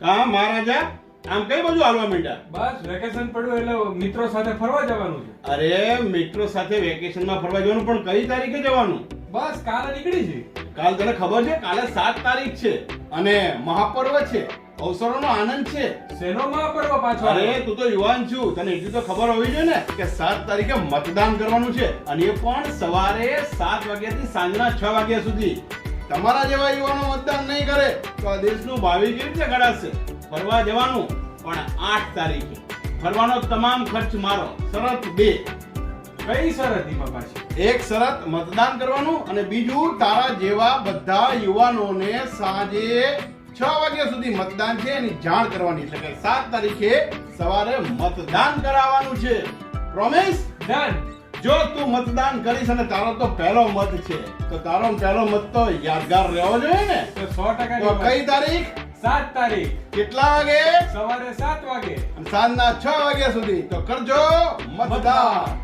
કા મહારાજા આમ કઈ બાજુ હાલવા માંડ્યા? બસ વેકેશન પડ્યું એટલે મિત્રો સાથે ફરવા જવાનું છે. અરે મિત્રો સાથે વેકેશનમાં ફરવા જવાનું, પણ કઈ તારીખે જવાનું? બસ કાલે નીકળી છે. કાલ તને ખબર છે કાલે 7 તારીખ છે અને મહાપર્વ છે, અવસરોનો આનંદ છે. શેનો મહાપર્વ પાછો? અરે તું તો યુવાન છું, તને એટલી તો ખબર હોવી જોઈએ ને કે 7 તારીખે મતદાન કરવાનું છે, અને એ પણ સવારે 7 વાગ્યાથી સાંજના 6 વાગ્યા સુધી. તમારા જેવા યુવાનો મતદાન નહીં કરે તો આ દેશનું ભાવિ કેવી રીતે ઘડાશે? ફરવા જવાનું, પણ 8 તારીખે. ફરવાનો તમામ ખર્ચ મારો. શરત 2. કઈ શરત એમાં પાછી? એક શરત મતદાન કરવાનું, અને બીજું તારા જેવા બધા યુવાનોને સાંજે 6 વાગ્યા સુધી મતદાન છે એની જાણ કરવાની. એટલે કે 7 તારીખે સવારે મતદાન કરાવવાનું છે. પ્રોમિસ? ડન. જો તું મતદાન કરીશ અને તારો તો પહેલો મત છે, તો તારો પહેલો મત તો યાદગાર રહેવો જોઈએ ને. તો 100% તો કઈ તારીખ? 7 તારીખ કેટલા વાગે? સવારે 7 વાગે અને સાંજના 6 વાગ્યા સુધી. તો કરજો મતદાન.